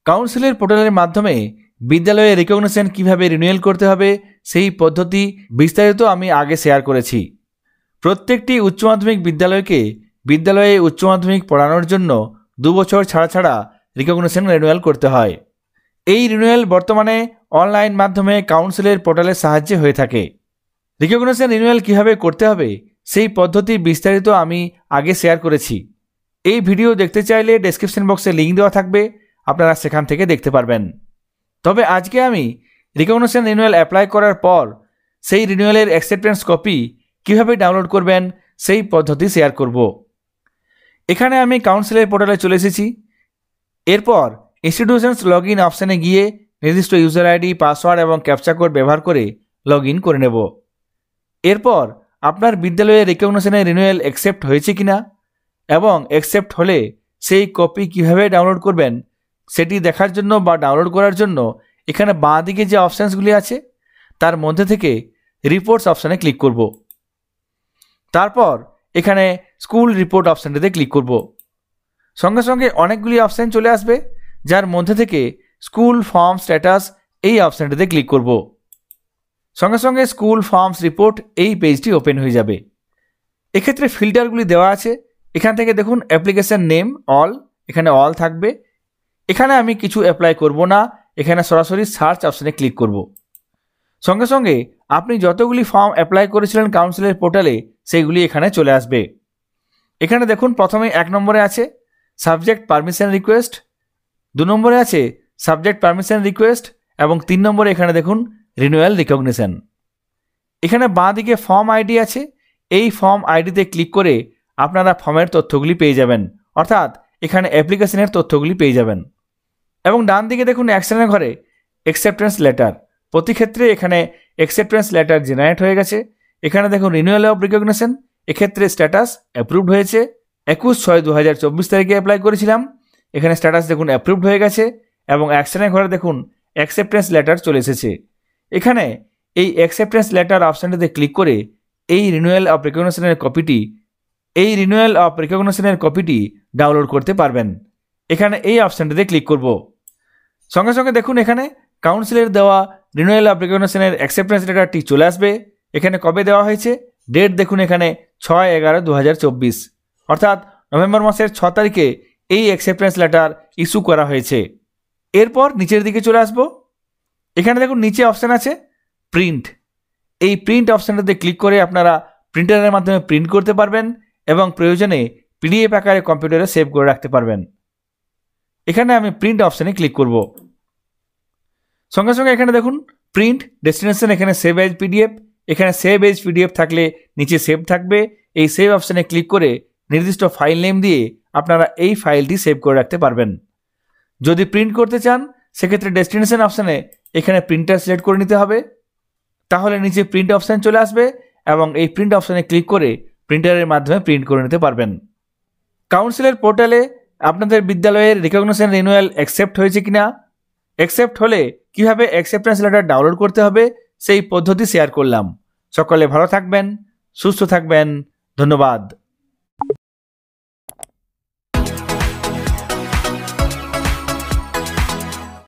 কাউন্সিলের পোর্টালের মাধ্যমে বিদ্যালয়ে রিকগনিশন কিভাবে রিনিউয়াল করতে হবে সেই পদ্ধতি বিস্তারিত আমি আগে শেয়ার করেছি। প্রত্যেকটি উচ্চ মাধ্যমিক বিদ্যালয়কে বিদ্যালয়ে উচ্চ মাধ্যমিক পড়ানোর জন্য 2 বছর ছাড়া ছাড়া রিকগনিশন রিনিউয়াল করতে হয়। এই রিনিউয়াল বর্তমানে অনলাইন মাধ্যমে কাউন্সিলের পোর্টালের সাহায্যে হয়ে থাকে। রিকগনিশন রিনিউয়াল কিভাবে করতে হবে সেই পদ্ধতি বিস্তারিত আমি আগে শেয়ার করেছি। এই ভিডিও দেখতে চাইলে ডেসক্রিপশন বক্সে লিঙ্ক দেওয়া থাকবে, আপনারা সেখান থেকে দেখতে পারবেন। তবে আজকে আমি রিকগনিশন রিনিউয়াল অ্যাপ্লাই করার পর সেই রিনিউয়ালের অ্যাকসেপ্টেন্স কপি কিভাবে ডাউনলোড করবেন সেই পদ্ধতি শেয়ার করব। এখানে আমি কাউন্সিলের পোর্টালে চলে এসেছি। এরপর ইনস্টিটিউশনস লগইন অপশানে গিয়ে নির্দিষ্ট ইউজার আইডি, পাসওয়ার্ড এবং ক্যাপচা কোড ব্যবহার করে লগইন করে নেব। এরপর আপনার বিদ্যালয়ে রিকগনিশনের রিনিউয়াল অ্যাকসেপ্ট হয়েছে কিনা এবং অ্যাকসেপ্ট হলে সেই কপি কিভাবে ডাউনলোড করবেন সেটি দেখার জন্য বা ডাউনলোড করার জন্য এখানে বাঁ দিকে যে অপশানসগুলি আছে তার মধ্যে থেকে রিপোর্টস অপশানে ক্লিক করব। তারপর এখানে স্কুল রিপোর্ট অপশানটিতে ক্লিক করব। সঙ্গে সঙ্গে অনেকগুলি অপশান চলে আসবে, যার মধ্যে থেকে স্কুল ফর্ম স্ট্যাটাস এই অপশানটিতে ক্লিক করব। সঙ্গে সঙ্গে স্কুল ফর্মস রিপোর্ট এই পেজটি ওপেন হয়ে যাবে। এক্ষেত্রে ফিল্টারগুলি দেওয়া আছে। এখান থেকে দেখুন অ্যাপ্লিকেশন নেম অল, এখানে অল থাকবে। এখানে আমি কিছু অ্যাপ্লাই করব না, এখানে সরাসরি সার্চ অপশানে ক্লিক করব। সঙ্গে সঙ্গে আপনি যতগুলি ফর্ম অ্যাপ্লাই করেছিলেন কাউন্সিলের পোর্টালে সেইগুলি এখানে চলে আসবে। এখানে দেখুন প্রথমে 1 নম্বরে আছে সাবজেক্ট পারমিশন রিকোয়েস্ট, 2 নম্বরে আছে সাবজেক্ট পারমিশন রিকোয়েস্ট এবং 3 নম্বরে এখানে দেখুন রিনিউয়াল রিকগনিশন। এখানে বাঁ দিকে ফর্ম আইডি আছে, এই ফর্ম আইডিতে ক্লিক করে আপনারা ফর্মের তথ্যগুলি পেয়ে যাবেন, অর্থাৎ এখানে অ্যাপ্লিকেশনের তথ্যগুলি পেয়ে যাবেন। এবং ডান দিকে দেখুন অ্যাকশনের ঘরে অ্যাকসেপ্টেন্স লেটার, প্রতি ক্ষেত্রে এখানে অ্যাকসেপ্টেন্স লেটার জেনারেট হয়ে গেছে। এখানে দেখুন রিনিউয়াল অফ রিকগনিশন, এক্ষেত্রে স্ট্যাটাস অ্যাপ্রুভড হয়েছে। 21/6/2024 তারিখে অ্যাপ্লাই করেছিলাম, এখানে স্ট্যাটাস দেখুন অ্যাপ্রুভড হয়ে গেছে এবং অ্যাকশনের ঘরে দেখুন অ্যাকসেপ্টেন্স লেটার চলে এসেছে। এখানে এই অ্যাকসেপ্টেন্স লেটার অপশানটিতে ক্লিক করে এই রিনিউয়াল অফ রিকগনিশনের কপিটি ডাউনলোড করতে পারবেন। এখানে এই অপশানটিতে ক্লিক করব। সঙ্গে সঙ্গে দেখুন এখানে কাউন্সিলের দেওয়া রিনিউয়াল অফ রিকগনিশনের অ্যাকসেপ্টেন্স লেটারটি চলে আসবে। এখানে কবে দেওয়া হয়েছে ডেট দেখুন, এখানে 6/11/2024, অর্থাৎ নভেম্বর মাসের 6 তারিখে এই অ্যাকসেপ্টেন্স লেটার ইস্যু করা হয়েছে। এরপর নিচের দিকে চলে আসবো। এখানে দেখুন নিচে অপশান আছে প্রিন্ট, এই প্রিন্ট অপশানটাতে ক্লিক করে আপনারা প্রিন্টারের মাধ্যমে প্রিন্ট করতে পারবেন এবং প্রয়োজনে পিডিএফ আকারে কম্পিউটারে সেভ করে রাখতে পারবেন। এখানে আমি প্রিন্ট অপশানে ক্লিক করব। সঙ্গে সঙ্গে এখানে দেখুন প্রিন্ট ডেস্টিনেশন, এখানে সেভ এজ পিডিএফ, এখানে সেভ এজ পিডিএফ থাকলে নিচে সেভ থাকবে। এই সেভ অপশানে ক্লিক করে নির্দিষ্ট ফাইল নেম দিয়ে আপনারা এই ফাইলটি সেভ করে রাখতে পারবেন। যদি প্রিন্ট করতে চান সেক্ষেত্রে ডেস্টিনেশন অপশানে এখানে প্রিন্টার সিলেক্ট করে নিতে হবে, তাহলে নিচে প্রিন্ট অপশান চলে আসবে এবং এই প্রিন্ট অপশানে ক্লিক করে প্রিন্টারের মাধ্যমে প্রিন্ট করে নিতে পারবেন। কাউন্সিলের পোর্টালে আপনাদের বিদ্যালয়ের রিকগনিশন রিনিউয়াল অ্যাকসেপ্ট হয়েছে কিনা, অ্যাকসেপ্ট হলে কিভাবে অ্যাকসেপ্টেন্স লেটার ডাউনলোড করতে হবে সেই পদ্ধতি শেয়ার করলাম। সকলে ভালো থাকবেন, সুস্থ থাকবেন, ধন্যবাদ।